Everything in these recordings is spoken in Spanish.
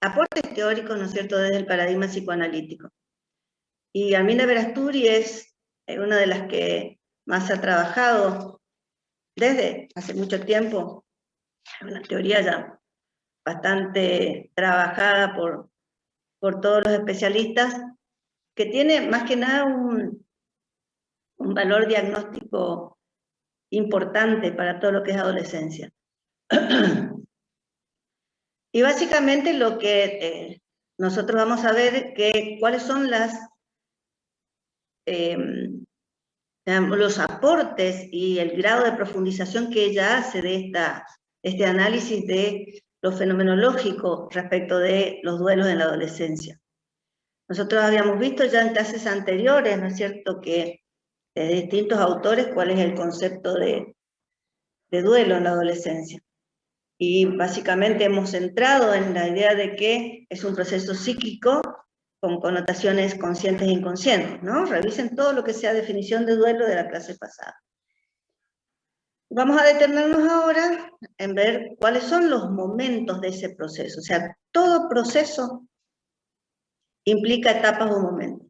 aportes teóricos, ¿no es cierto?, desde el paradigma psicoanalítico. Y Arminda Berasturi es una de las que más ha trabajado desde hace mucho tiempo, una teoría ya bastante trabajada por todos los especialistas, que tiene más que nada un valor diagnóstico importante para todo lo que es adolescencia. Y básicamente lo que nosotros vamos a ver que cuáles son los aportes y el grado de profundización que ella hace de este análisis de lo fenomenológico respecto de los duelos en la adolescencia. Nosotros habíamos visto ya en clases anteriores, ¿no es cierto?, que de distintos autores cuál es el concepto de duelo en la adolescencia. Y básicamente hemos centrado en la idea de que es un proceso psíquico con connotaciones conscientes e inconscientes, ¿no? Revisen todo lo que sea definición de duelo de la clase pasada. Vamos a detenernos ahora en ver cuáles son los momentos de ese proceso. O sea, todo proceso implica etapas o momentos.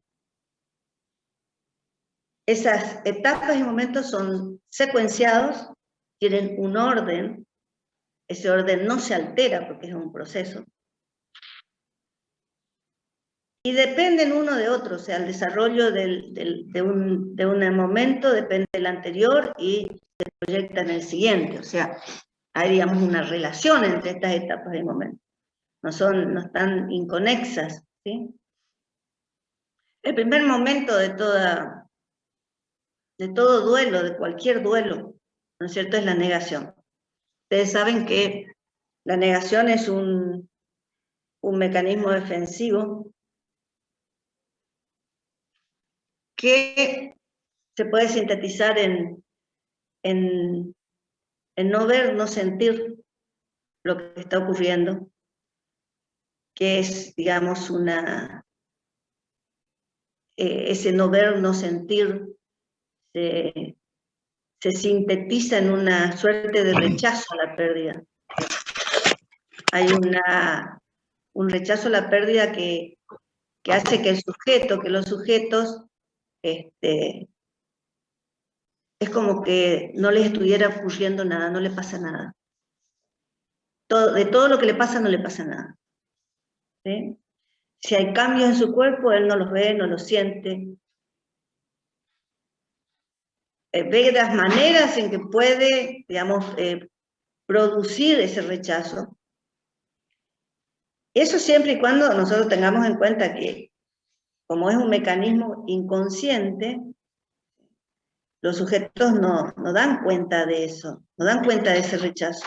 Esas etapas y momentos son secuenciados, tienen un orden, ese orden no se altera porque es un proceso, y dependen uno de otro, o sea, el desarrollo de un momento depende del anterior y se proyecta en el siguiente, o sea, hay, digamos, una relación entre estas etapas y momentos, no están inconexas, ¿sí? El primer momento de todo duelo, de cualquier duelo, ¿no es cierto?, es la negación. Ustedes saben que la negación es un mecanismo defensivo que se puede sintetizar en no ver, no sentir lo que está ocurriendo, que es, digamos, ese no ver, no sentir, se sintetiza en una suerte de rechazo a la pérdida. Hay un rechazo a la pérdida que hace que los sujetos, es como que no les estuviera ocurriendo nada, no le pasa nada. De todo lo que le pasa, no le pasa nada. ¿Sí? Si hay cambios en su cuerpo, él no los ve, no los siente. Ve las maneras en que puede, digamos, producir ese rechazo. Eso siempre y cuando nosotros tengamos en cuenta que, como es un mecanismo inconsciente, los sujetos no dan cuenta de eso, no dan cuenta de ese rechazo.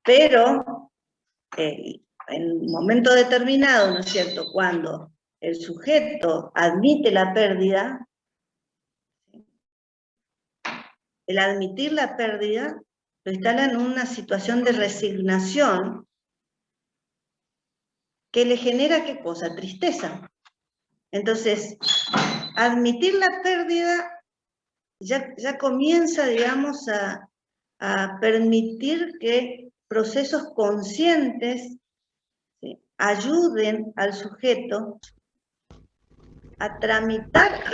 Pero, en un momento determinado, ¿no es cierto?, cuando el sujeto admite la pérdida, el admitir la pérdida lo instala en una situación de resignación que le genera, ¿qué cosa? Tristeza. Entonces, admitir la pérdida ya comienza, digamos, a permitir que procesos conscientes, ¿sí?, ayuden al sujeto a tramitar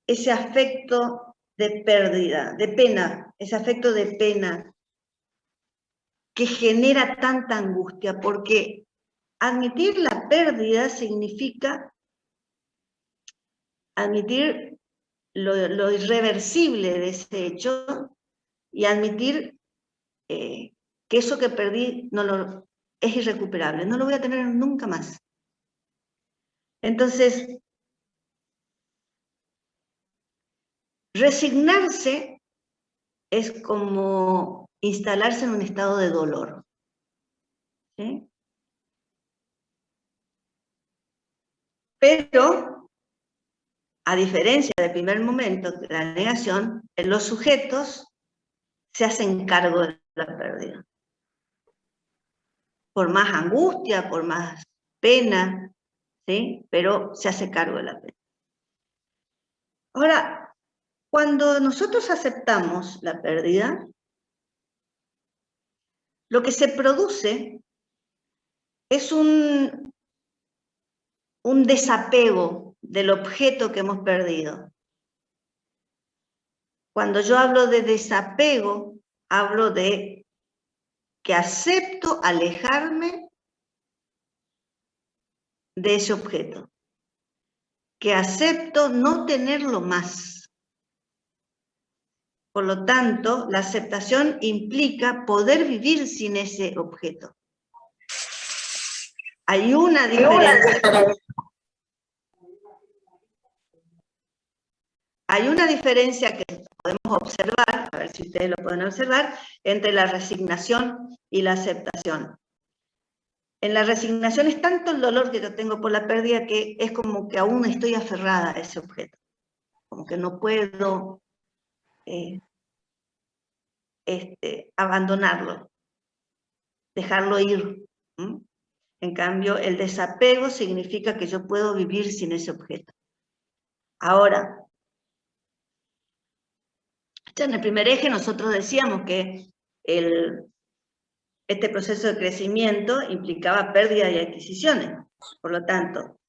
ese afecto de pérdida, de pena, ese afecto de pena que genera tanta angustia, porque admitir la pérdida significa admitir lo irreversible de ese hecho y admitir que eso que perdí es irrecuperable, no lo voy a tener nunca más. Entonces, resignarse es como instalarse en un estado de dolor, ¿sí? Pero, a diferencia del primer momento, de la negación, los sujetos se hacen cargo de la pérdida. Por más angustia, por más pena, ¿sí?, pero se hace cargo de la pena. Ahora, cuando nosotros aceptamos la pérdida, lo que se produce es un desapego del objeto que hemos perdido. Cuando yo hablo de desapego, hablo de que acepto alejarme de ese objeto, que acepto no tenerlo más. Por lo tanto, la aceptación implica poder vivir sin ese objeto. Hay una diferencia. Hay una diferencia que podemos observar, a ver si ustedes lo pueden observar, entre la resignación y la aceptación. En la resignación es tanto el dolor que yo tengo por la pérdida que es como que aún estoy aferrada a ese objeto. Como que no puedo abandonarlo, dejarlo ir. En cambio, el desapego significa que yo puedo vivir sin ese objeto. Ahora, ya en el primer eje nosotros decíamos que este proceso de crecimiento implicaba pérdida y adquisiciones. Por lo tanto,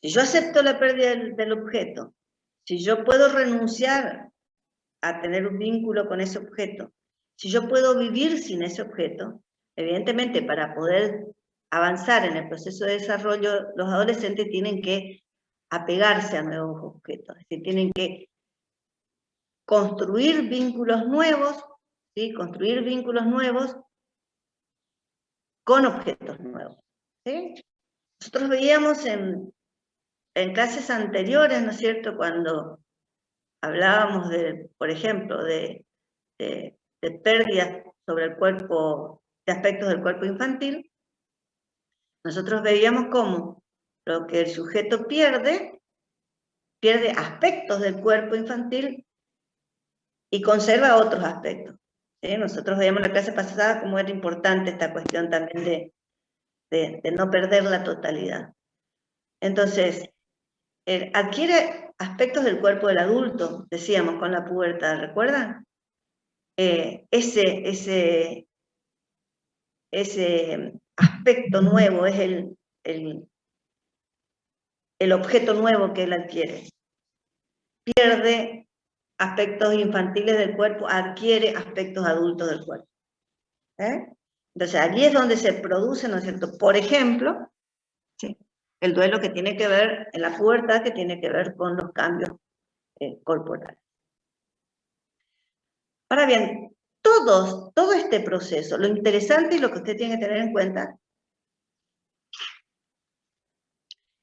si yo acepto la pérdida del objeto, si yo puedo renunciar a tener un vínculo con ese objeto, si yo puedo vivir sin ese objeto, evidentemente para poder avanzar en el proceso de desarrollo, los adolescentes tienen que apegarse a nuevos objetos, es decir, tienen que construir vínculos nuevos, ¿sí? Construir vínculos nuevos con objetos nuevos. ¿Sí? Nosotros veíamos en clases anteriores, ¿no es cierto?, cuando hablábamos de, por ejemplo, de pérdidas sobre el cuerpo, de aspectos del cuerpo infantil, nosotros veíamos cómo lo que el sujeto pierde aspectos del cuerpo infantil y conserva otros aspectos. ¿Sí? Nosotros veíamos en la clase pasada cómo era importante esta cuestión también de no perder la totalidad. Entonces, adquiere aspectos del cuerpo del adulto, decíamos, con la pubertad, ¿recuerdan? Ese aspecto nuevo es el objeto nuevo que él adquiere. Pierde aspectos infantiles del cuerpo, adquiere aspectos adultos del cuerpo. Entonces, allí es donde se produce, ¿no es cierto? Por ejemplo, ¿sí?, el duelo que tiene que ver, en la pubertad, que tiene que ver con los cambios corporales. Ahora bien, todo este proceso, lo interesante y lo que usted tiene que tener en cuenta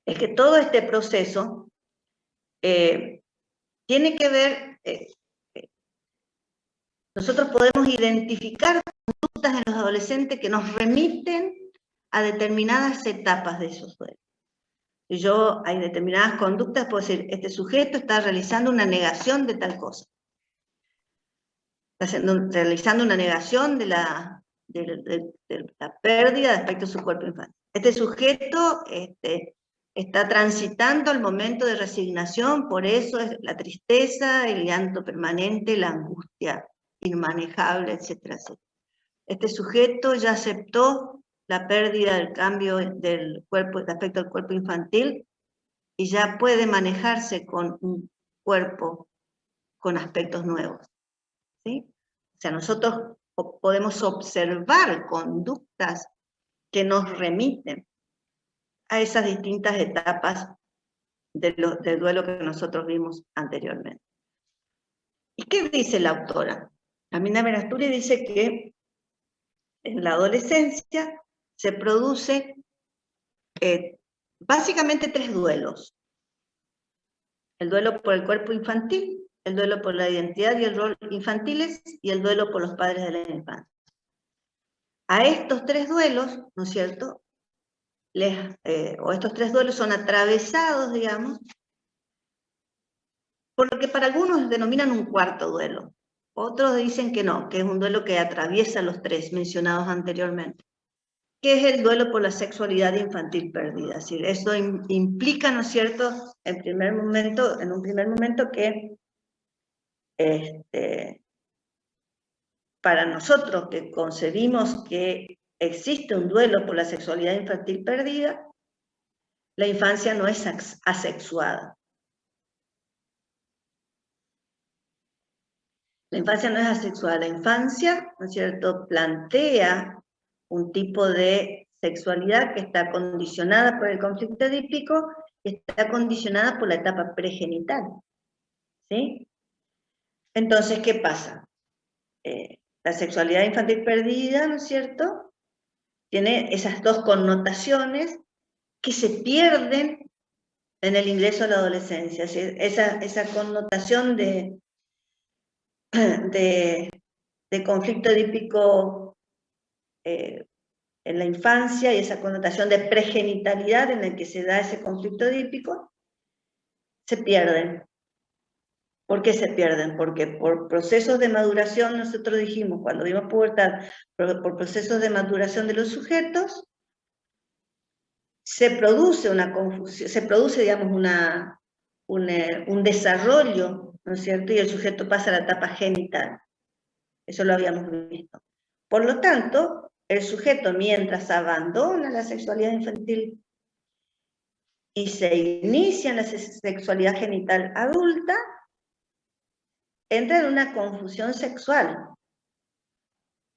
es que todo este proceso tiene que ver, nosotros podemos identificar conductas en los adolescentes que nos remiten a determinadas etapas de esos duelos. Y hay determinadas conductas, puedo decir, este sujeto está realizando una negación de tal cosa. Está realizando una negación de la pérdida de aspecto de su cuerpo infantil. Este sujeto está transitando el momento de resignación, por eso es la tristeza, el llanto permanente, la angustia inmanejable, etcétera, etcétera. Este sujeto ya aceptó la pérdida del cambio del cuerpo, de aspecto del cuerpo infantil, y ya puede manejarse con un cuerpo con aspectos nuevos. ¿Sí? O sea, nosotros podemos observar conductas que nos remiten a esas distintas etapas del duelo que nosotros vimos anteriormente. ¿Y qué dice la autora? Amina Benasturi dice que en la adolescencia se produce básicamente 3 duelos. El duelo por el cuerpo infantil, el duelo por la identidad y el rol infantiles, y el duelo por los padres de la infancia. A estos 3 duelos, ¿no es cierto?, estos 3 duelos son atravesados, digamos, por lo que para algunos denominan un cuarto duelo. Otros dicen que no, que es un duelo que atraviesa los 3 mencionados anteriormente, que es el duelo por la sexualidad infantil perdida. Es decir, eso implica, ¿no es cierto?, en un primer momento que para nosotros que concebimos que existe un duelo por la sexualidad infantil perdida, la infancia no es asexuada. La infancia no es asexuada. La infancia, ¿no es cierto?, plantea un tipo de sexualidad que está condicionada por el conflicto edípico y está condicionada por la etapa pregenital. ¿Sí? Entonces, ¿qué pasa? La sexualidad infantil perdida, ¿no es cierto?, tiene esas dos connotaciones que se pierden en el ingreso a la adolescencia. ¿Sí? Esa connotación de conflicto edípico en la infancia y esa connotación de pregenitalidad en la que se da ese conflicto edípico, se pierden. ¿Por qué se pierden? Porque por procesos de maduración, nosotros dijimos, cuando vimos pubertad, por procesos de maduración de los sujetos, se produce una confusión, se produce, digamos, un desarrollo, ¿no es cierto? Y el sujeto pasa a la etapa genital. Eso lo habíamos visto. Por lo tanto, el sujeto, mientras abandona la sexualidad infantil y se inicia en la sexualidad genital adulta, entra en una confusión sexual.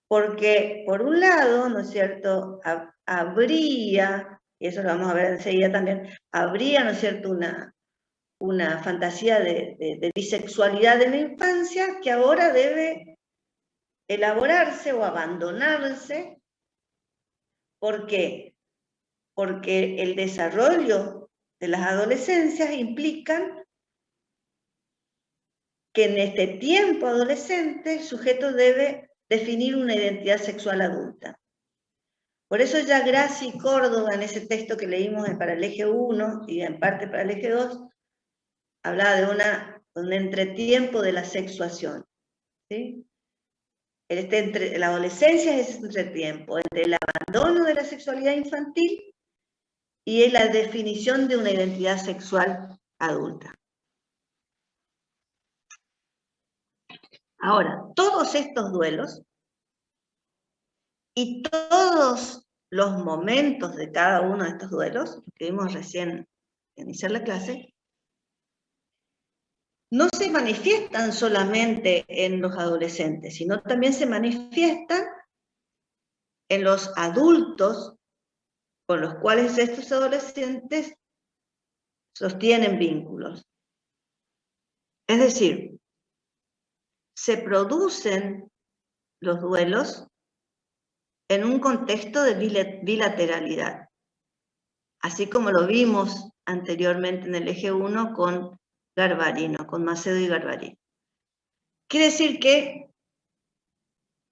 Porque, por un lado, ¿no es cierto?, habría, y eso lo vamos a ver enseguida también, habría, ¿no es cierto?, una fantasía de bisexualidad en la infancia que ahora debe elaborarse o abandonarse. ¿Por qué? Porque el desarrollo de las adolescencias implican que en este tiempo adolescente el sujeto debe definir una identidad sexual adulta. Por eso ya Grassi y Córdoba, en ese texto que leímos para el eje 1 y en parte para el eje 2, hablaba de un entretiempo de la sexuación. ¿Sí? La adolescencia es ese entretiempo entre el abandono de la sexualidad infantil y la definición de una identidad sexual adulta. Ahora, todos estos duelos y todos los momentos de cada uno de estos duelos, que vimos recién al iniciar la clase, no se manifiestan solamente en los adolescentes, sino también se manifiestan en los adultos con los cuales estos adolescentes sostienen vínculos. Es decir, se producen los duelos en un contexto de bilateralidad, así como lo vimos anteriormente en el eje 1 con Garbarino, con Macedo y Garbarino. Quiere decir que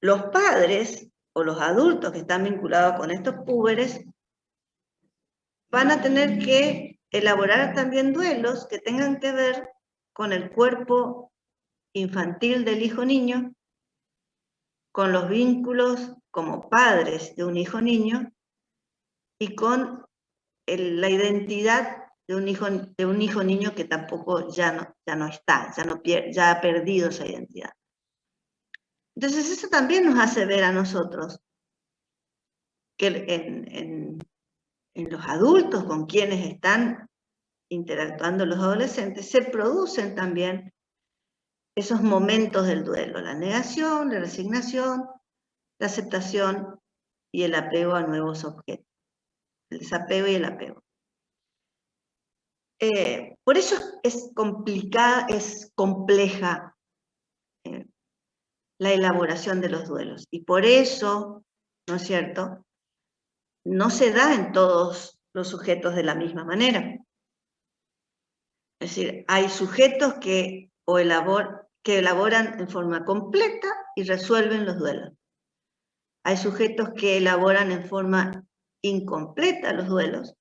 los padres o los adultos que están vinculados con estos púberes van a tener que elaborar también duelos que tengan que ver con el cuerpo infantil del hijo niño, con los vínculos como padres de un hijo niño y con la identidad de un hijo niño que tampoco ya no está, ya ha perdido esa identidad. Entonces eso también nos hace ver a nosotros que en los adultos con quienes están interactuando los adolescentes se producen también esos momentos del duelo, la negación, la resignación, la aceptación y el apego a nuevos objetos, el desapego y el apego. Por eso es compleja la elaboración de los duelos. Y por eso, ¿no es cierto?, no se da en todos los sujetos de la misma manera. Es decir, hay sujetos que elaboran en forma completa y resuelven los duelos. Hay sujetos que elaboran en forma incompleta los duelos,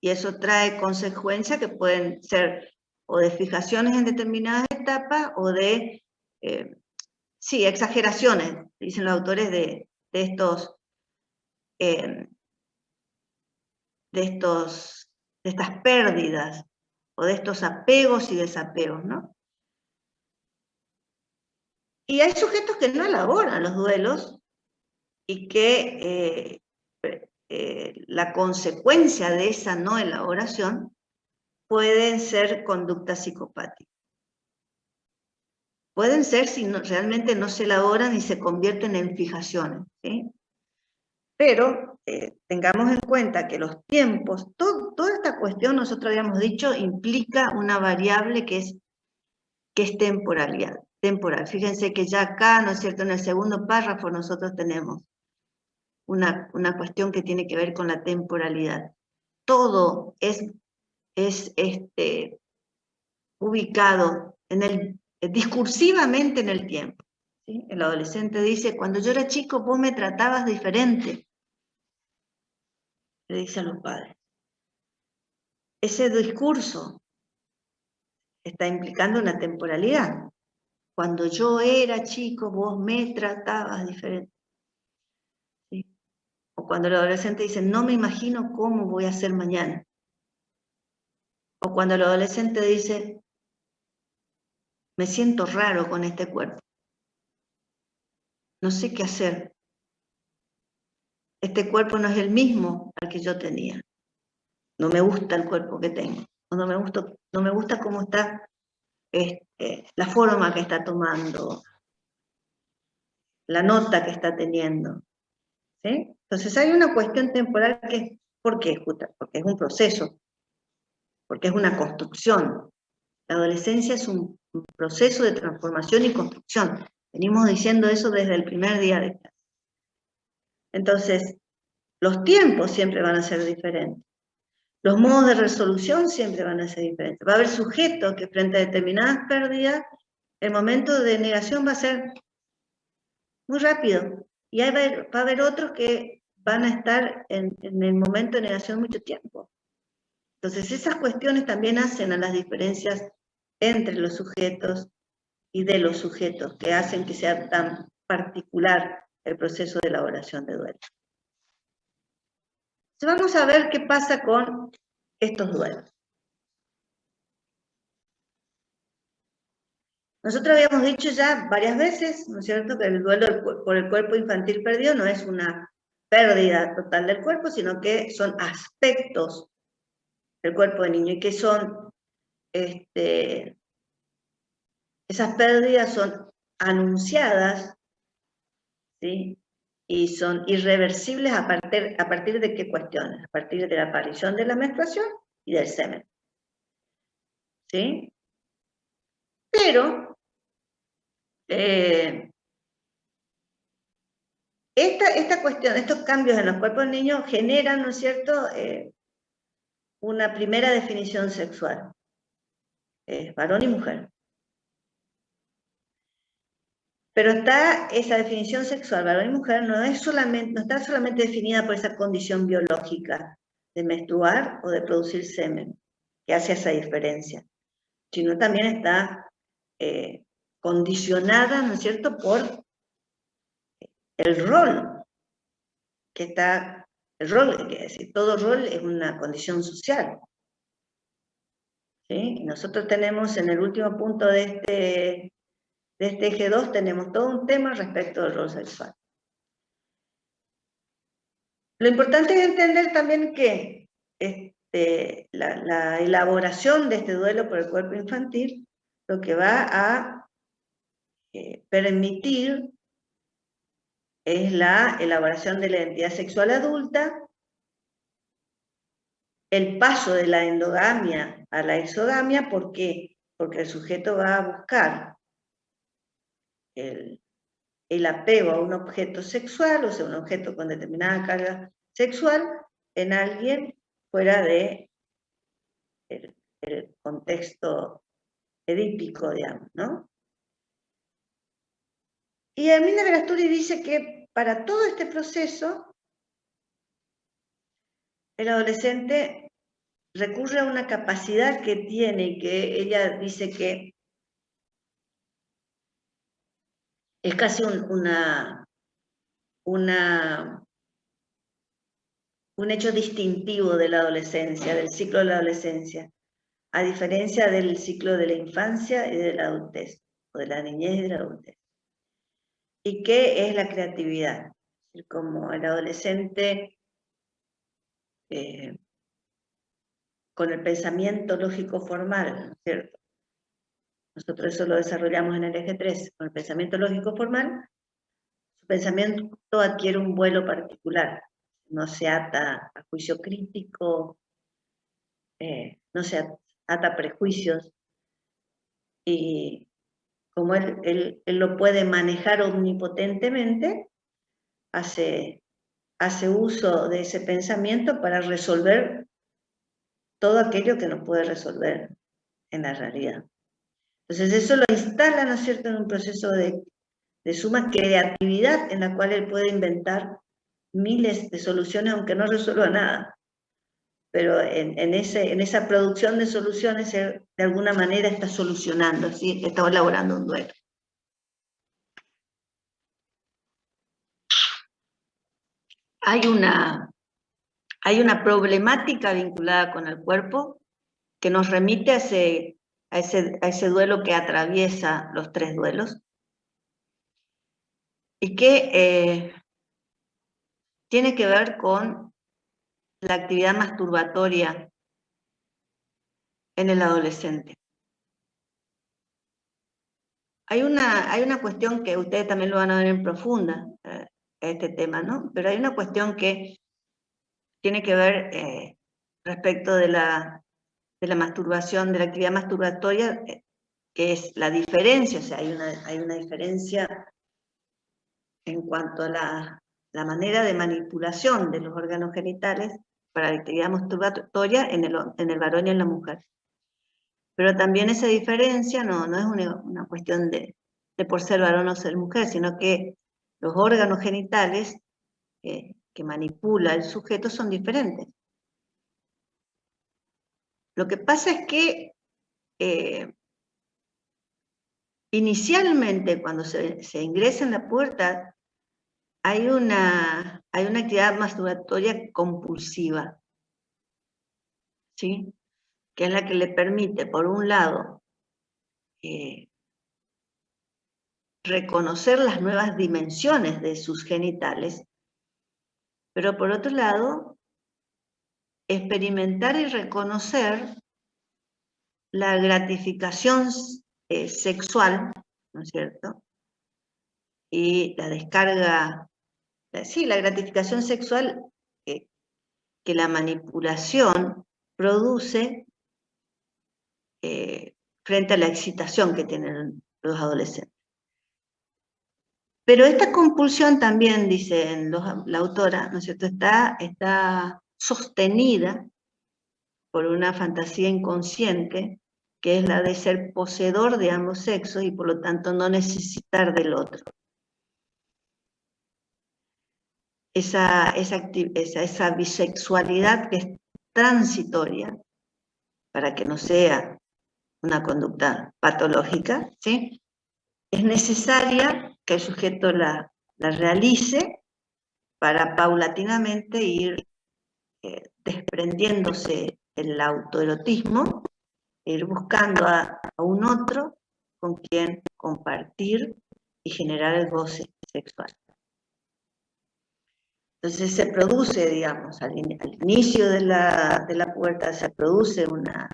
y eso trae consecuencias que pueden ser o de fijaciones en determinadas etapas o de, exageraciones, dicen los autores, de estas pérdidas o de estos apegos y desapegos, ¿no? Y hay sujetos que no elaboran los duelos y que la consecuencia de esa no elaboración pueden ser conductas psicopáticas. Pueden ser si realmente no se elaboran y se convierten en fijaciones, ¿sí? Pero tengamos en cuenta que los tiempos, toda esta cuestión, nosotros habíamos dicho, implica una variable que es temporalidad, temporal. Fíjense que ya acá, ¿no es cierto?, en el segundo párrafo nosotros tenemos una cuestión que tiene que ver con la temporalidad. Todo es ubicado discursivamente en el tiempo, ¿sí? El adolescente dice, cuando yo era chico vos me tratabas diferente, le dice a los padres. Ese discurso está implicando una temporalidad. Cuando yo era chico vos me tratabas diferente, ¿sí? O cuando el adolescente dice, no me imagino cómo voy a ser mañana. O cuando el adolescente dice, me siento raro con este cuerpo. No sé qué hacer. Este cuerpo no es el mismo al que yo tenía. No me gusta el cuerpo que tengo. No me gusta cómo está la forma que está tomando, la nota que está teniendo, ¿sí? Entonces hay una cuestión temporal que, ¿por qué? Porque es un proceso, porque es una construcción. La adolescencia es un proceso de transformación y construcción. Venimos diciendo eso desde el primer día de clase. Entonces, los tiempos siempre van a ser diferentes. Los modos de resolución siempre van a ser diferentes. Va a haber sujetos que frente a determinadas pérdidas, el momento de negación va a ser muy rápido. Y va a haber otros que van a estar en el momento de negación mucho tiempo. Entonces esas cuestiones también hacen a las diferencias entre los sujetos y de los sujetos, que hacen que sea tan particular el proceso de elaboración de duelo. Entonces vamos a ver qué pasa con estos duelos. Nosotros habíamos dicho ya varias veces, ¿no es cierto?, que el duelo por el cuerpo infantil perdido no es una pérdida total del cuerpo, sino que son aspectos del cuerpo del niño y que son, esas pérdidas son anunciadas, ¿sí?, y son irreversibles a partir de qué cuestiones, a partir de la aparición de la menstruación y del semen, ¿sí? Pero esta cuestión, estos cambios en los cuerpos del niño generan, ¿no es cierto?, una primera definición sexual, varón y mujer. Pero está esa definición sexual, varón y mujer, no está solamente definida por esa condición biológica de menstruar o de producir semen, que hace esa diferencia, sino también está condicionada, ¿no es cierto?, por el rol que está, el rol, es decir, todo rol es una condición social, ¿sí? Nosotros tenemos en el último punto de este eje 2, tenemos todo un tema respecto del rol sexual. Lo importante es entender también que la elaboración de este duelo por el cuerpo infantil lo que va a permitir es la elaboración de la identidad sexual adulta, el paso de la endogamia a la exogamia. ¿Por qué? Porque el sujeto va a buscar el apego a un objeto sexual, o sea, un objeto con determinada carga sexual, en alguien fuera de el contexto edípico, digamos, ¿no? Y Hermínia Verasturi dice que para todo este proceso, el adolescente recurre a una capacidad que tiene, que ella dice que es casi un hecho distintivo de la adolescencia, del ciclo de la adolescencia, a diferencia del ciclo de la infancia y de la adultez, o de la niñez y de la adultez. ¿Y qué es la creatividad? Como el adolescente con el pensamiento lógico formal, ¿no es cierto? Nosotros eso lo desarrollamos en el eje 3, con el pensamiento lógico formal, su pensamiento adquiere un vuelo particular, no se ata a juicio crítico, no se ata a prejuicios, y como él lo puede manejar omnipotentemente, hace uso de ese pensamiento para resolver todo aquello que no puede resolver en la realidad. Entonces eso lo instala, ¿no es cierto?, en un proceso de suma creatividad en la cual él puede inventar miles de soluciones aunque no resuelva nada. Pero en esa producción de soluciones él de alguna manera está solucionando, ¿sí? Está elaborando un duelo. Hay una problemática vinculada con el cuerpo que nos remite a ese duelo que atraviesa los 3 duelos y que tiene que ver con la actividad masturbatoria en el adolescente. Hay una cuestión que ustedes también lo van a ver en profunda, este tema, ¿no? Pero hay una cuestión que tiene que ver respecto de la masturbación, de la actividad masturbatoria, que es la diferencia, o sea, hay una diferencia en cuanto a la manera de manipulación de los órganos genitales para la actividad masturbatoria en el varón y en la mujer. Pero también esa diferencia no es una cuestión de por ser varón o ser mujer, sino que los órganos genitales que manipula el sujeto son diferentes. Lo que pasa es que inicialmente cuando se ingresa en la pubertad hay una actividad masturbatoria compulsiva, ¿sí? Que es la que le permite, por un lado, reconocer las nuevas dimensiones de sus genitales, pero por otro lado, experimentar y reconocer la gratificación sexual, ¿no es cierto? Y la descarga, sí, la gratificación sexual que la manipulación produce frente a la excitación que tienen los adolescentes. Pero esta compulsión también, dice la autora, ¿no es cierto?, está sostenida por una fantasía inconsciente, que es la de ser poseedor de ambos sexos y por lo tanto no necesitar del otro. Esa bisexualidad que es transitoria, para que no sea una conducta patológica, ¿sí?, es necesaria que el sujeto la realice para paulatinamente ir desprendiéndose del autoerotismo, ir buscando a un otro con quien compartir y generar el goce sexual. Entonces se produce, digamos, al inicio de la pubertad se produce una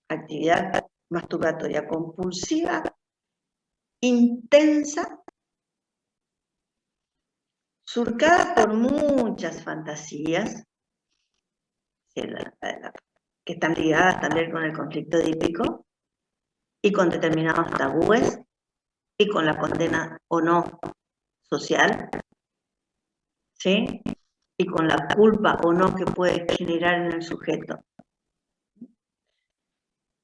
actividad masturbatoria compulsiva, intensa, surcada por muchas fantasías que están ligadas también con el conflicto edípico y con determinados tabúes y con la condena o no social, ¿sí?, y con la culpa o no que puede generar en el sujeto.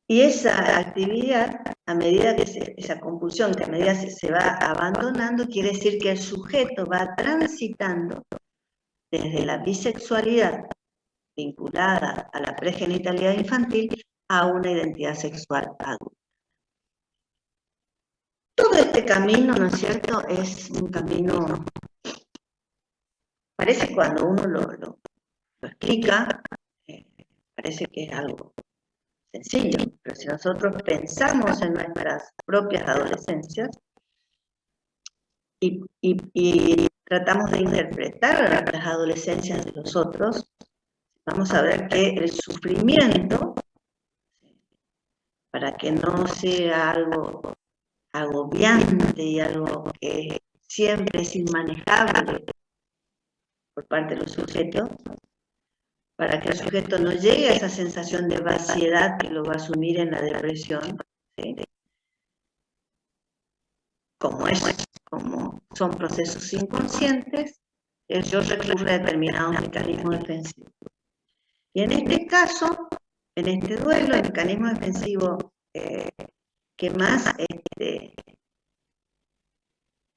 Y esa actividad, a medida que esa compulsión, que a medida se va abandonando, quiere decir que el sujeto va transitando desde la bisexualidad vinculada a la pregenitalidad infantil a una identidad sexual adulta. Todo este camino, ¿no es cierto?, es un camino, parece que cuando uno lo explica, parece que es algo sencillo, pero si nosotros pensamos en nuestras propias adolescencias, y tratamos de interpretar las adolescencias de los otros, vamos a ver que el sufrimiento, para que no sea algo agobiante y algo que siempre es inmanejable por parte de los sujetos, para que el sujeto no llegue a esa sensación de vaciedad que lo va a sumir en la depresión, ¿sí? Como son procesos inconscientes, yo recurro a determinados mecanismos defensivos. Y en este caso, en este duelo, el mecanismo defensivo que más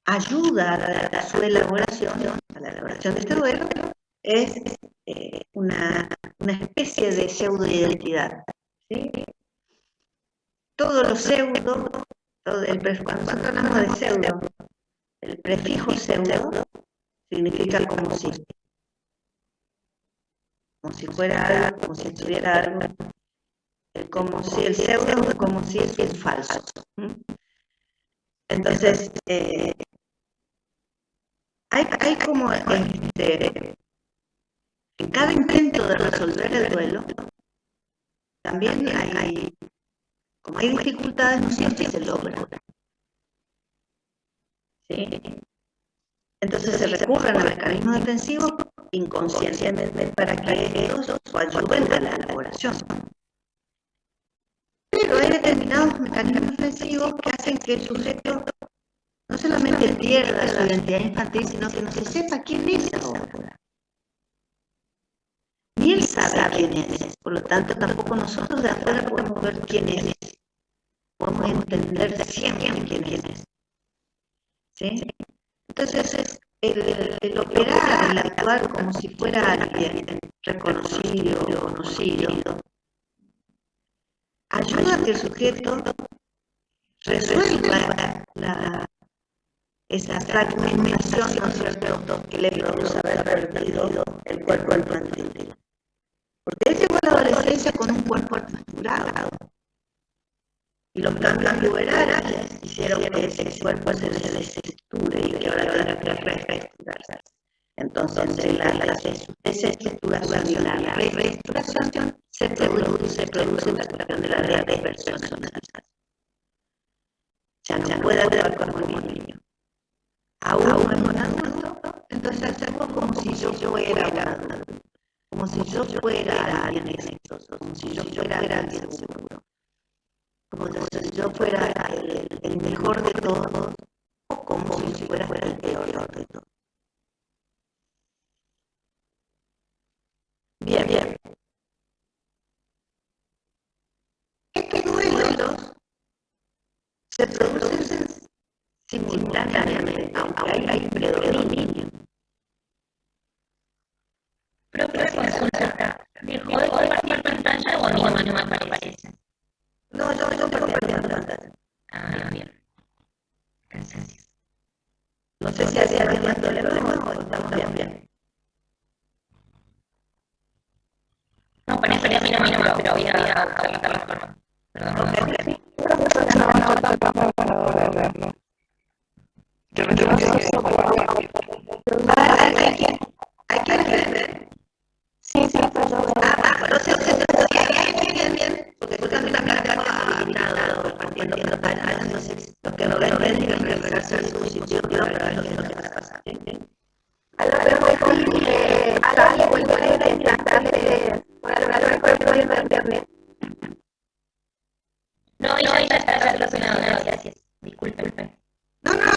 ayuda a su elaboración, a la elaboración de este duelo, es una especie de pseudo-identidad, ¿sí? Todo lo pseudo, cuando nosotros hablamos de pseudo, el prefijo pseudo significa como si fuera algo, como si estuviera algo, como si el pseudo, como si es un falso. Entonces, hay como en cada intento de resolver el duelo, también como hay dificultades, no siempre se logra. ¿Sí? Entonces se recurren a mecanismos defensivos inconscientemente para que ellos ayuden a la elaboración. Pero hay determinados mecanismos defensivos que hacen que el sujeto no solamente pierda su identidad infantil, sino que no se sepa quién es ahora. Ni él sabe quién es, por lo tanto tampoco nosotros de afuera podemos ver quién es. Podemos entender siempre quién es. ¿Sí? Entonces, el operar, el actuar como si fuera alguien reconocido, conocido, ayuda a que el sujeto resuelva esa fragmentación, ¿no es cierto?, que le produce haber perdido el cuerpo infantil. Porque él llegó a la adolescencia con un cuerpo articulado. Y los cambios puberales hicieron que ese cuerpo se desestructure y que ahora tenga que reestructurarse. Entonces, esa estructuración y la reestructuración se produce en la cuestión de la despersonalización. Ya no puede actuar como un niño. Aún en un adulto, entonces hacemos como si yo fuera un adulto, como si yo fuera alguien exitoso, como si yo fuera alguien seguro, como si yo fuera el mejor de todos, o como si fuera el peor de todos. Bien. Estos duelos se producen simultáneamente, aunque hay predominio. Propia consulta. ¿Dejó de compartir pantalla o no aparece? No, yo compartiendo pantalla. Ah, bien. Gracias. No sé si hacía alguien más problema o estamos bien. No, parece que a mí no, pero voy a buscar la forma. Perdón. Okay. ¿Hay que ver? Sí, pero Bien, porque tú también la tengo habilitado, compartiendo pantalla, entonces los que no ven tienen que revisarse el dispositivo para ver lo que está pasando. a lo mejor alguien puede intentar por internet. No, ya está relacionado, gracias. Disculpen. No, bien,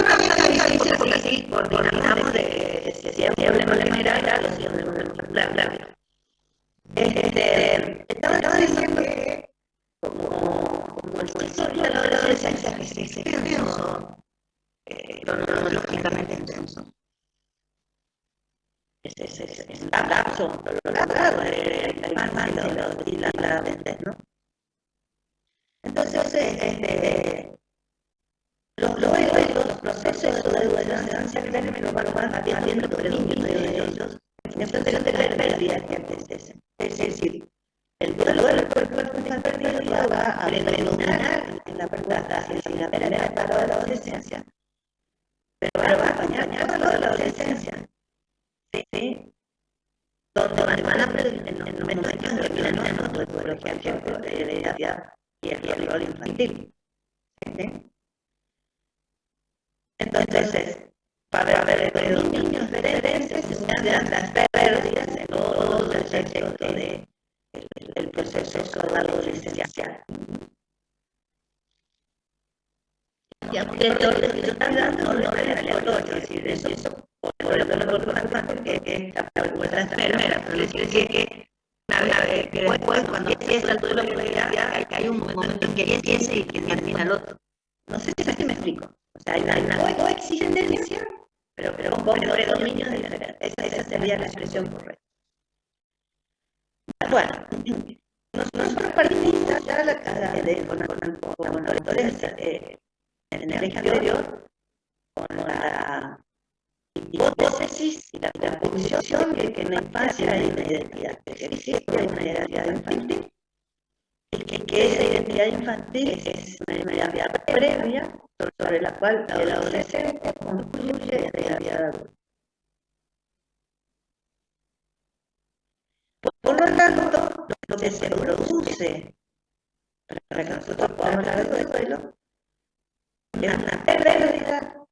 porque así coordinamos de si hay un problema general o si hay un problema. Estaba diciendo que como el ciclo de la adolescencia es extenso, cronológicamente extenso, es un lapso prolongado de la infancia y la adolescencia, ¿no? Entonces, los procesos de duelo se van viendo por el límite de ellos en función de la pérdida que anteceden. Es decir, el duelo por el cuerpo está perdido ya va a predominar en la pérdida, es decir, la primera etapa de la adolescencia, pero va donde van a aprender en los momentos en que vienen nosotros, por ejemplo, de identidad y el rol infantil. ¿Sí? Entonces, para haber dos niños diferentes, se dan las pérdidas en todo el efecto del proceso adolescencial. Y aunque esto que yo estoy dando no es aleatorio, es decir, eso por lo que no por que esta vuestra enfermera, pero les decía que una vez que después, cuando empieza el duelo de la identidad, hay un momento en que empieza y que termina el otro. No sé si me explico. O sea, hay una coexistencia, pero con predominios diferentes. Esa sería la expresión correcta. Bueno, nosotros partimos ya con los lectores en el eje anterior, con la hipótesis y la posición de que en la infancia hay una identidad, que existe una identidad infantil, y que esa identidad infantil es una identidad previa sobre la cual el adolescente construye la identidad adulta. Por lo tanto, lo que se produce para que nosotros podamos hablar de duelo es una pérdida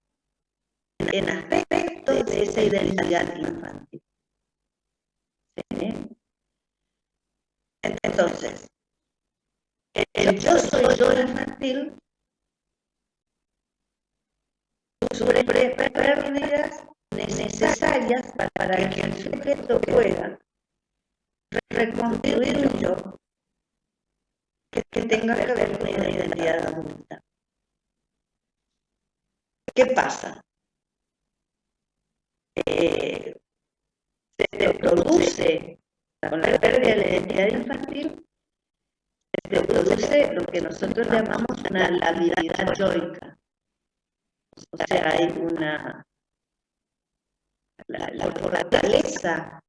en aspectos de esa identidad infantil. ¿Sí? Entonces, el yo soy yo infantil sobre pérdidas necesarias para que el sujeto pueda reconstruir un yo que tenga que ver con una identidad adulta. ¿Qué pasa? Se produce, con la pérdida de la identidad infantil, se produce lo que nosotros llamamos una labilidad yoica. O sea, hay la fortaleza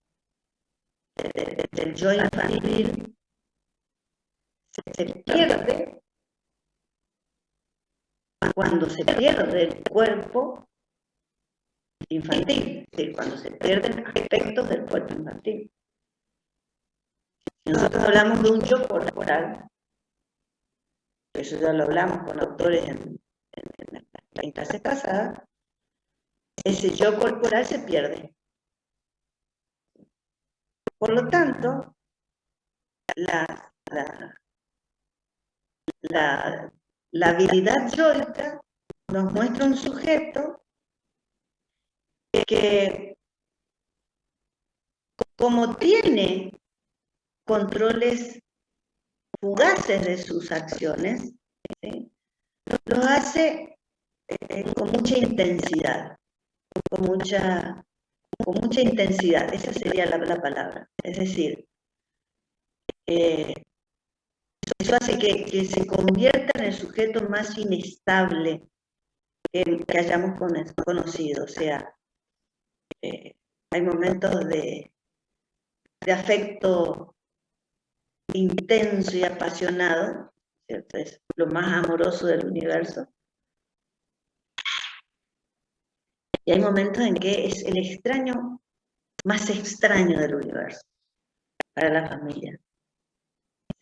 del yo infantil se pierde cuando se pierde el cuerpo infantil, es decir, cuando se pierden aspectos del cuerpo infantil. Si nosotros hablamos de un yo corporal, eso ya lo hablamos con autores en la clase pasada, ese yo corporal se pierde. Por lo tanto, la habilidad yoica nos muestra un sujeto que, como tiene controles fugaces de sus acciones, ¿sí?, lo hace con mucha intensidad, con mucha intensidad, esa sería la palabra. Es decir, eso hace que se convierta en el sujeto más inestable que hayamos conocido. O sea, hay momentos de afecto intenso y apasionado, ¿cierto? Es lo más amoroso del universo. Y hay momentos en que es el extraño más extraño del universo para la familia.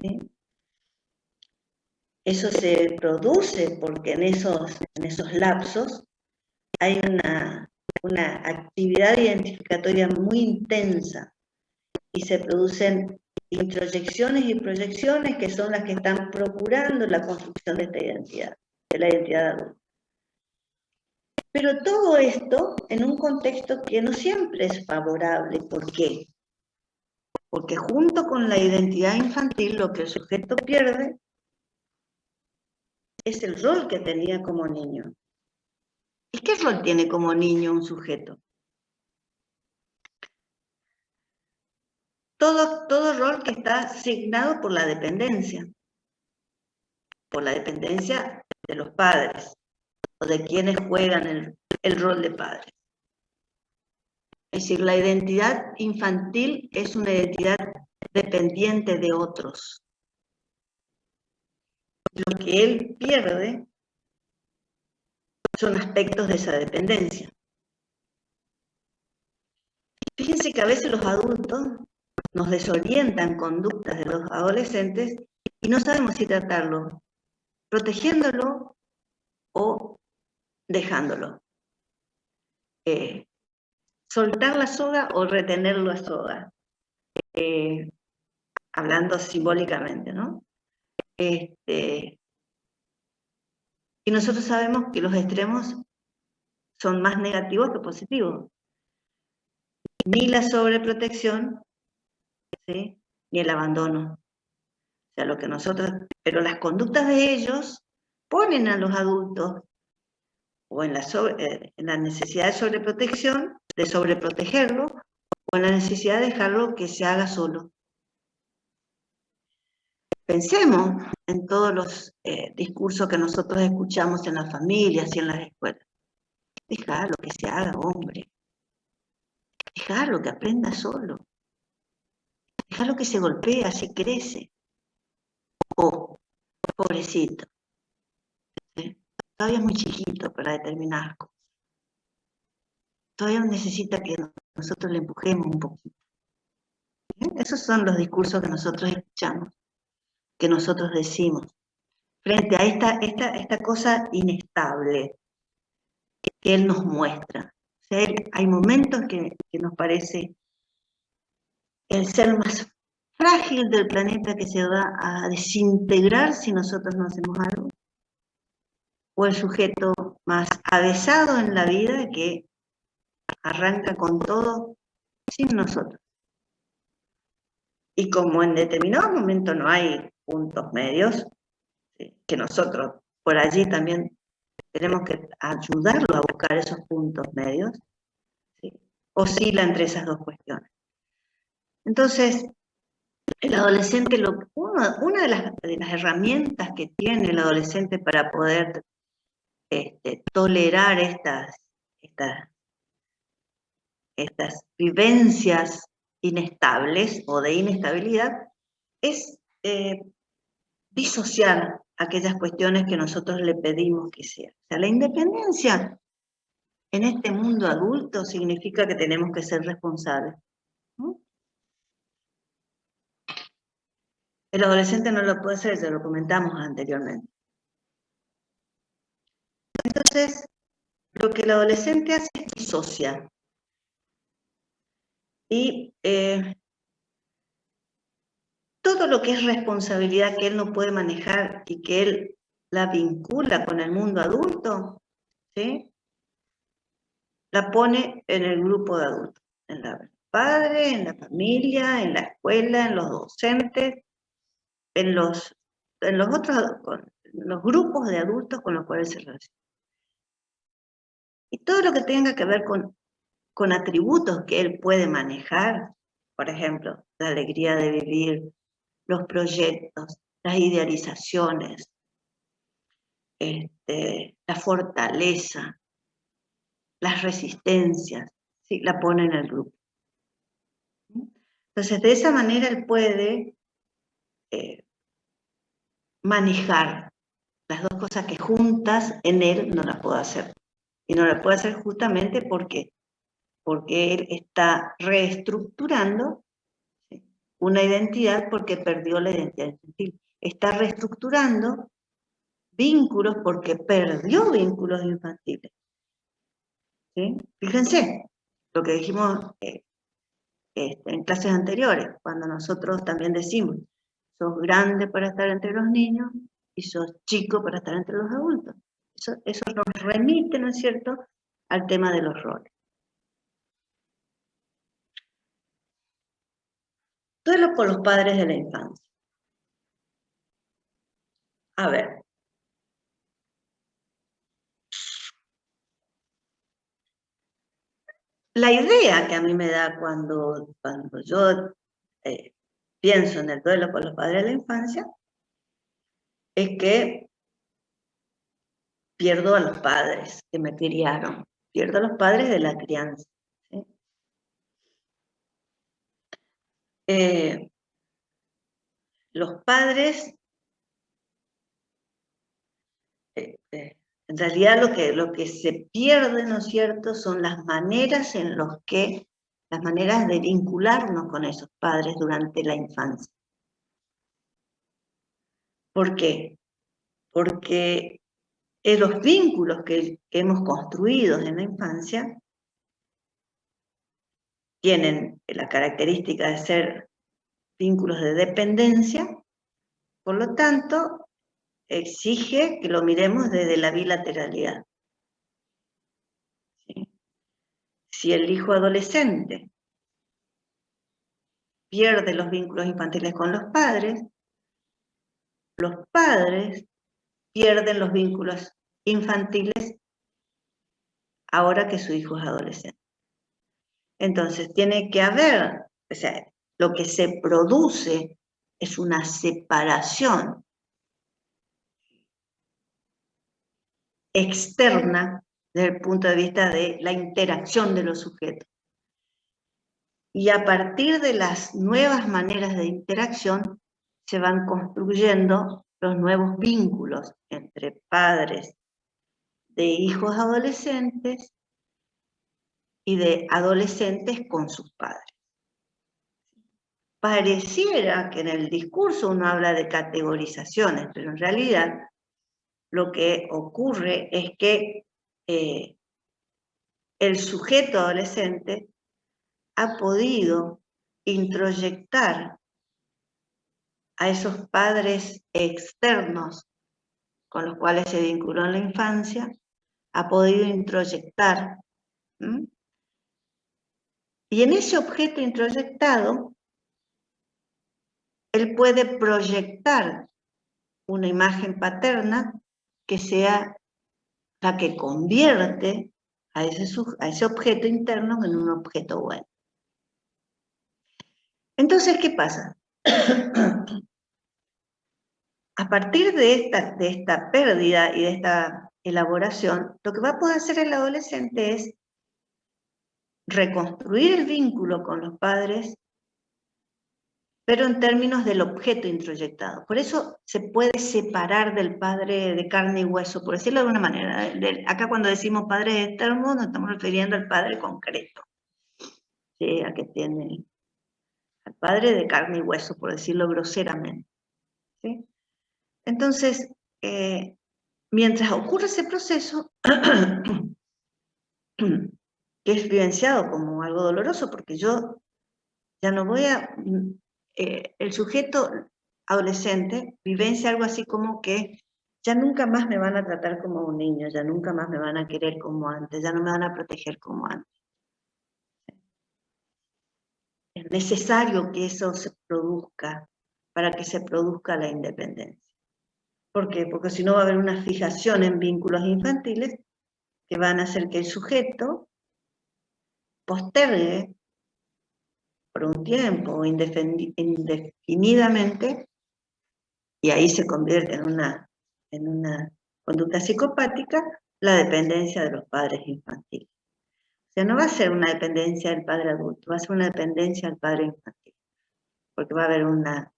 ¿Sí? Eso se produce porque en esos lapsos hay una actividad identificatoria muy intensa y se producen introyecciones y proyecciones que son las que están procurando la construcción de esta identidad, de la identidad adulta. Pero todo esto en un contexto que no siempre es favorable. ¿Por qué? Porque junto con la identidad infantil lo que el sujeto pierde es el rol que tenía como niño. ¿Y qué rol tiene como niño un sujeto? Todo rol que está asignado por la dependencia de los padres o de quienes juegan el rol de padres. Es decir, la identidad infantil es una identidad dependiente de otros. Lo que él pierde son aspectos de esa dependencia. Fíjense que a veces los adultos nos desorientan conductas de los adolescentes y no sabemos si tratarlo protegiéndolo o dejándolo. Soltar la soga o retener la soga. Hablando simbólicamente, ¿no? Y nosotros sabemos que los extremos son más negativos que positivos. Ni la sobreprotección, ¿sí? Ni el abandono. O sea, lo que nosotros, pero las conductas de ellos ponen a los adultos o en la necesidad de sobreprotección, de sobreprotegerlo, o en la necesidad de dejarlo que se haga solo. Pensemos en todos los discursos que nosotros escuchamos en las familias y en las escuelas. Dejarlo que se haga hombre. Dejarlo que aprenda solo. Dejarlo que se golpee, así crece. O, pobrecito. ¿Sí? Todavía es muy chiquito para determinadas cosas. Todavía necesita que nosotros le empujemos un poquito. ¿Sí? Esos son los discursos que nosotros escuchamos, que nosotros decimos, frente a esta cosa inestable que él nos muestra. O sea, hay momentos que nos parece el ser más frágil del planeta que se va a desintegrar si nosotros no hacemos algo, o el sujeto más avesado en la vida que arranca con todo sin nosotros. Y como en determinado momento no hay puntos medios, que nosotros por allí también tenemos que ayudarlo a buscar esos puntos medios, ¿sí? Oscila entre esas dos cuestiones. Entonces, el adolescente, una de las herramientas que tiene el adolescente para poder tolerar estas vivencias inestables o de inestabilidad es disociar aquellas cuestiones que nosotros le pedimos que sean. O sea, la independencia en este mundo adulto significa que tenemos que ser responsables, ¿no? El adolescente no lo puede hacer, ya lo comentamos anteriormente. Entonces, lo que el adolescente hace es disociar. Y todo lo que es responsabilidad que él no puede manejar y que él la vincula con el mundo adulto, ¿sí? La pone en el grupo de adultos, en el padre, en la familia, en la escuela, en los docentes, en los grupos de adultos con los cuales se relaciona. Y todo lo que tenga que ver con atributos que él puede manejar, por ejemplo, la alegría de vivir, los proyectos, las idealizaciones, la fortaleza, las resistencias, ¿sí? La pone en el grupo. Entonces, de esa manera él puede manejar las dos cosas que juntas en él no las puede hacer. Y no las puede hacer justamente porque él está reestructurando, ¿sí? Una identidad porque perdió la identidad infantil. Está reestructurando vínculos porque perdió vínculos infantiles. ¿Sí? Fíjense lo que dijimos en clases anteriores, cuando nosotros también decimos, sos grande para estar entre los niños y sos chico para estar entre los adultos. Eso nos remite, ¿no es cierto?, al tema de los roles. Duelo por los padres de la infancia. A ver. La idea que a mí me da cuando yo pienso en el duelo por los padres de la infancia es que pierdo a los padres que me criaron, pierdo a los padres de la crianza, ¿sí? Los padres, en realidad lo que se pierde, ¿no es cierto?, son las maneras en las que las maneras de vincularnos con esos padres durante la infancia. ¿Por qué? Porque los vínculos que hemos construido en la infancia tienen la característica de ser vínculos de dependencia, por lo tanto, exige que lo miremos desde la bilateralidad. ¿Sí? Si el hijo adolescente pierde los vínculos infantiles con los padres pierden los vínculos infantiles ahora que su hijo es adolescente. Entonces, tiene que haber, o sea, lo que se produce es una separación externa desde el punto de vista de la interacción de los sujetos. Y a partir de las nuevas maneras de interacción se van construyendo los nuevos vínculos entre padres de hijos adolescentes y de adolescentes con sus padres. Pareciera que en el discurso uno habla de categorizaciones, pero en realidad lo que ocurre es que el sujeto adolescente ha podido introyectar a esos padres externos con los cuales se vinculó en la infancia, ha podido introyectar. Y en ese objeto introyectado, él puede proyectar una imagen paterna que sea la que convierte a ese objeto interno en un objeto bueno. Entonces, ¿qué pasa? A partir de esta pérdida y de esta elaboración, lo que va a poder hacer el adolescente es reconstruir el vínculo con los padres, pero en términos del objeto introyectado. Por eso se puede separar del padre de carne y hueso, por decirlo de alguna manera. Acá cuando decimos padre externo, nos estamos refiriendo al padre concreto, ¿sí? Al que tiene, al padre de carne y hueso, por decirlo groseramente, ¿sí? Entonces, mientras ocurre ese proceso, que es vivenciado como algo doloroso, porque yo ya no voy a... el sujeto adolescente vivencia algo así como que ya nunca más me van a tratar como un niño, ya nunca más me van a querer como antes, ya no me van a proteger como antes. Es necesario que eso se produzca para que se produzca la independencia. ¿Por qué? Porque si no va a haber una fijación en vínculos infantiles que van a hacer que el sujeto postergue por un tiempo o indefinidamente, y ahí se convierte en una conducta psicopática, la dependencia de los padres infantiles. O sea, no va a ser una dependencia del padre adulto, va a ser una dependencia del padre infantil, porque va a haber una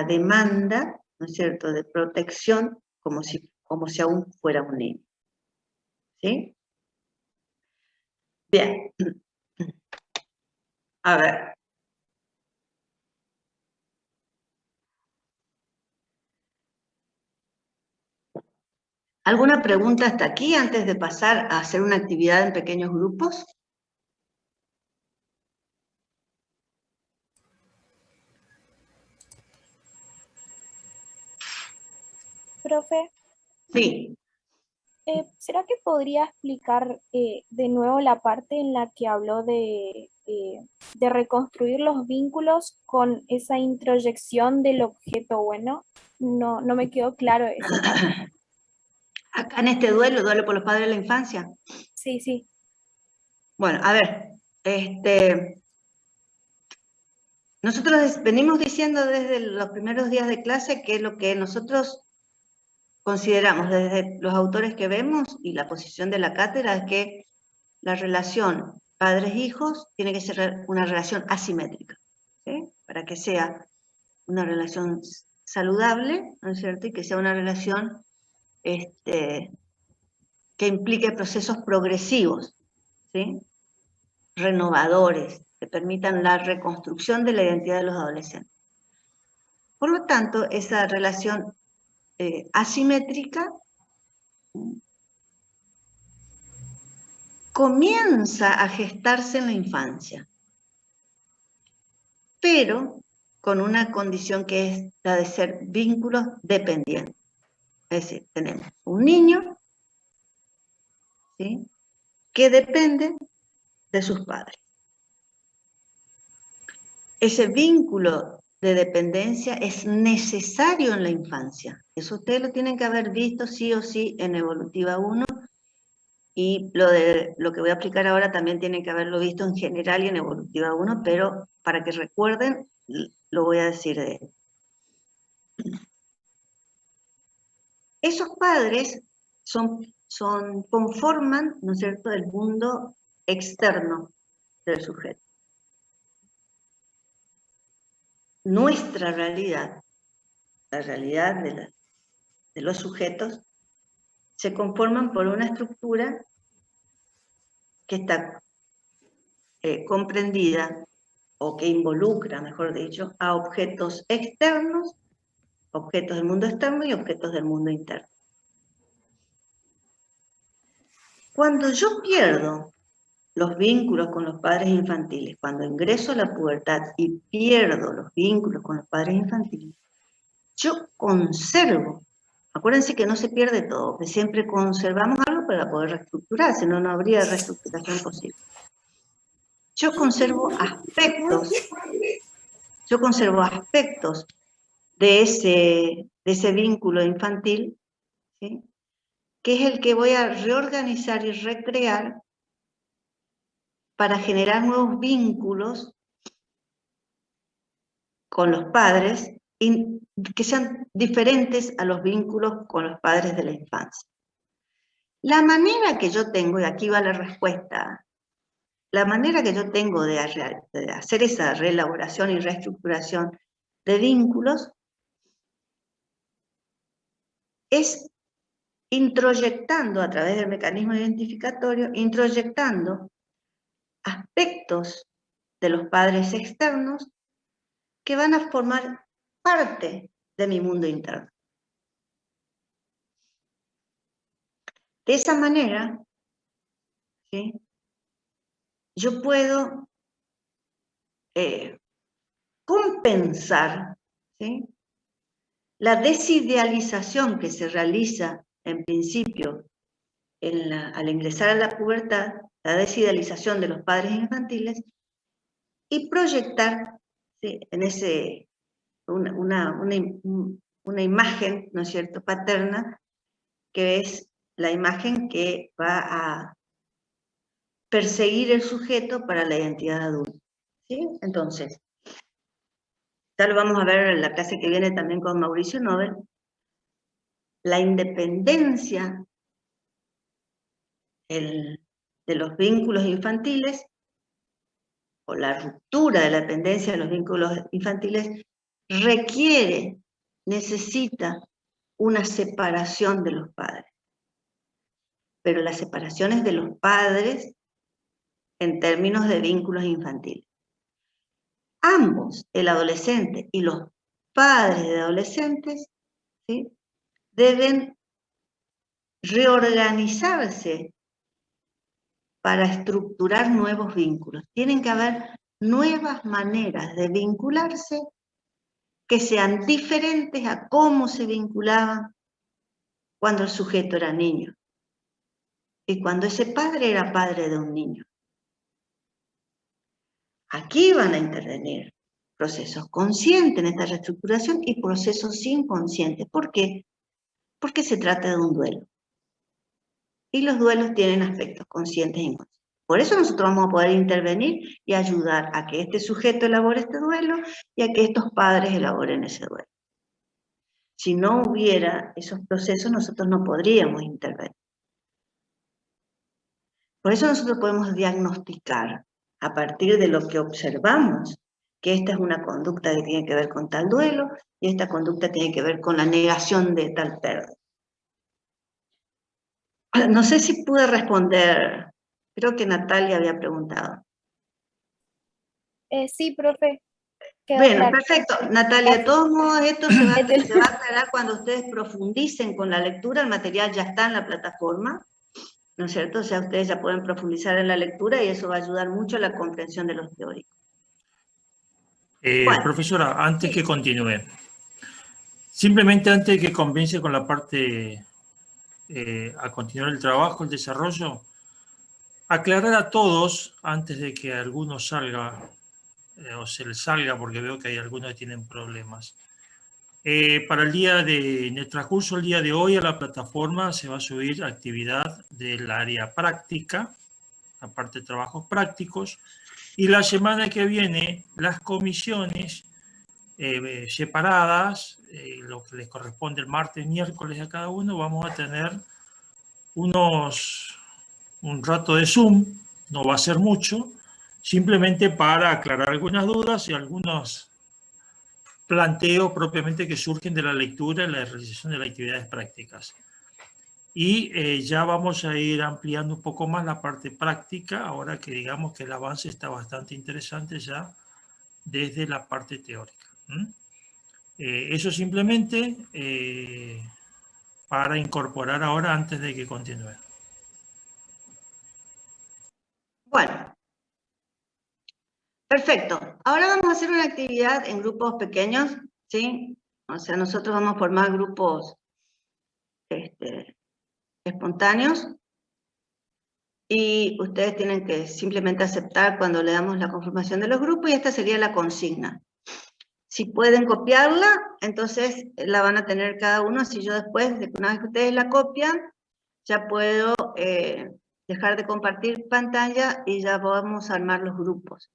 demanda, ¿no es cierto?, de protección como si aún fuera un niño. ¿Sí? Bien. A ver. ¿Alguna pregunta hasta aquí antes de pasar a hacer una actividad en pequeños grupos? Profe, Sí. ¿será que podría explicar de nuevo la parte en la que habló de reconstruir los vínculos con esa introyección del objeto bueno? No me quedó claro esa parte. Acá en este duelo por los padres de la infancia. Sí, sí. Bueno, a ver, nosotros venimos diciendo desde los primeros días de clase que lo que nosotros consideramos desde los autores que vemos y la posición de la cátedra es que la relación padres-hijos tiene que ser una relación asimétrica, ¿sí? Para que sea una relación saludable, ¿no es cierto? Y que sea una relación que implique procesos progresivos, ¿sí? renovadores, que permitan la reconstrucción de la identidad de los adolescentes. Por lo tanto, esa relación asimétrica comienza a gestarse en la infancia, pero con una condición que es la de ser vínculos dependientes. Es decir, tenemos un niño, ¿sí?, que depende de sus padres. Ese vínculo de dependencia es necesario en la infancia. Eso ustedes lo tienen que haber visto sí o sí en Evolutiva 1, y lo que voy a explicar ahora también tienen que haberlo visto en general y en Evolutiva 1, pero para que recuerden, lo voy a decir de él. Esos padres conforman, ¿no es cierto?, el mundo externo del sujeto. Nuestra realidad, la realidad de los sujetos, se conforman por una estructura que está comprendida, o que involucra, mejor dicho, a objetos externos, objetos del mundo externo y objetos del mundo interno. Cuando yo pierdo los vínculos con los padres infantiles, cuando ingreso a la pubertad y pierdo los vínculos con los padres infantiles, yo conservo, acuérdense que no se pierde todo, que siempre conservamos algo para poder reestructurar, si no, no habría reestructuración posible. Yo conservo aspectos de ese vínculo infantil, ¿sí?, que es el que voy a reorganizar y recrear para generar nuevos vínculos con los padres que sean diferentes a los vínculos con los padres de la infancia. La manera que yo tengo, y aquí va la respuesta, la manera que yo tengo de hacer esa reelaboración y reestructuración de vínculos es introyectando a través del mecanismo identificatorio, introyectando aspectos de los padres externos que van a formar parte de mi mundo interno. De esa manera, ¿sí?, yo puedo compensar, ¿sí?, la desidealización que se realiza en principio al ingresar a la pubertad, la desidealización de los padres infantiles, y proyectar, ¿sí?, en una imagen, ¿no es cierto?, paterna, que es la imagen que va a perseguir el sujeto para la identidad adulta, ¿sí? Entonces, ya lo vamos a ver en la clase que viene también con Mauricio Nobel, la independencia de los vínculos infantiles, o la ruptura de la dependencia de los vínculos infantiles, necesita una separación de los padres. Pero la separación es de los padres en términos de vínculos infantiles. Ambos, el adolescente y los padres de adolescentes, ¿sí?, deben reorganizarse para estructurar nuevos vínculos. Tienen que haber nuevas maneras de vincularse que sean diferentes a cómo se vinculaban cuando el sujeto era niño y cuando ese padre era padre de un niño. Aquí van a intervenir procesos conscientes en esta reestructuración y procesos inconscientes. ¿Por qué? Porque se trata de un duelo. Y los duelos tienen aspectos conscientes e inconscientes. Por eso nosotros vamos a poder intervenir y ayudar a que este sujeto elabore este duelo y a que estos padres elaboren ese duelo. Si no hubiera esos procesos, nosotros no podríamos intervenir. Por eso nosotros podemos diagnosticar a partir de lo que observamos que esta es una conducta que tiene que ver con tal duelo y esta conducta tiene que ver con la negación de tal pérdida. No sé si pude responder, creo que Natalia había preguntado. Sí, profe. Quedó Bueno, claro. perfecto. Natalia, de todos modos, esto se va a Gracias. aclarar cuando ustedes profundicen con la lectura. El material ya está en la plataforma, ¿no es cierto? O sea, ustedes ya pueden profundizar en la lectura y eso va a ayudar mucho a la comprensión de los teóricos. Bueno, Profesora, antes sí. que continúe, simplemente antes de que comience con la parte a continuar el trabajo, el desarrollo, aclarar a todos, antes de que alguno salga o se les salga, porque veo que hay algunos que tienen problemas. Para en el transcurso del día de hoy a la plataforma se va a subir actividad del área práctica, aparte de trabajos prácticos, y la semana que viene las comisiones separadas, lo que les corresponde el martes, miércoles a cada uno, vamos a tener un rato de Zoom, no va a ser mucho, simplemente para aclarar algunas dudas y algunos planteos propiamente que surgen de la lectura y la realización de las actividades prácticas. Y ya vamos a ir ampliando un poco más la parte práctica, ahora que digamos que el avance está bastante interesante ya desde la parte teórica. Eso simplemente para incorporar ahora antes de que continúe. Bueno, perfecto. Ahora vamos a hacer una actividad en grupos pequeños, ¿sí? O sea, nosotros vamos a formar grupos espontáneos y ustedes tienen que simplemente aceptar cuando le damos la conformación de los grupos y esta sería la consigna. Si pueden copiarla, entonces la van a tener cada uno, así yo después, una vez que ustedes la copian, ya puedo dejar de compartir pantalla y ya vamos a armar los grupos.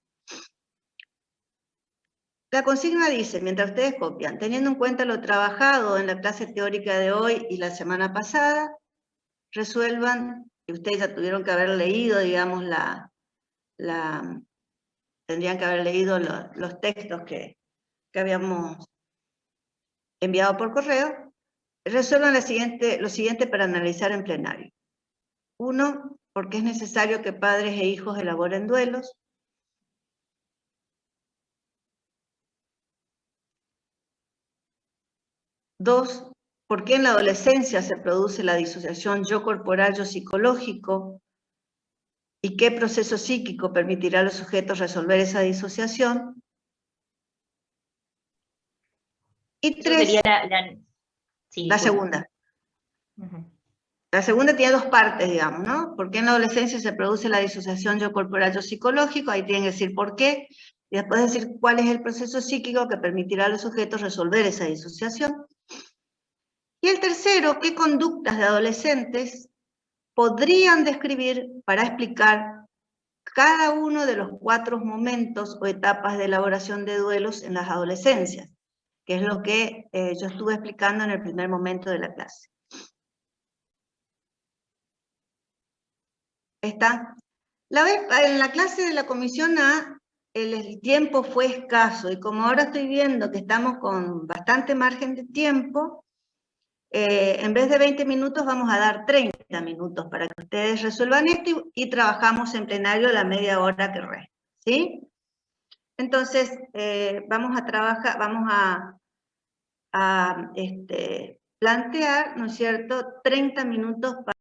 La consigna dice, mientras ustedes copian, teniendo en cuenta lo trabajado en la clase teórica de hoy y la semana pasada, resuelvan, que ustedes ya tuvieron que haber leído, digamos, tendrían que haber leído los textos que habíamos enviado por correo, resuelvan lo siguiente para analizar en plenario. 1, porque es necesario que padres e hijos elaboren duelos. 2, ¿por qué en la adolescencia se produce la disociación yo corporal, yo psicológico? ¿Y qué proceso psíquico permitirá a los sujetos resolver esa disociación? Y 3, sería sí, la segunda. La segunda tiene dos partes, digamos, ¿no? ¿Por qué en la adolescencia se produce la disociación yo corporal, yo psicológico? Ahí tienen que decir por qué. Y después decir cuál es el proceso psíquico que permitirá a los sujetos resolver esa disociación. Y el tercero, ¿qué conductas de adolescentes podrían describir para explicar cada uno de los 4 momentos o etapas de elaboración de duelos en las adolescencias? Que es lo que yo estuve explicando en el primer momento de la clase. ¿Está? En la clase de la comisión A, el tiempo fue escaso, y como ahora estoy viendo que estamos con bastante margen de tiempo, en vez de 20 minutos vamos a dar 30 minutos para que ustedes resuelvan esto y trabajamos en plenario la media hora que resta, ¿sí? Entonces, vamos a trabajar, vamos a plantear, ¿no es cierto?, 30 minutos para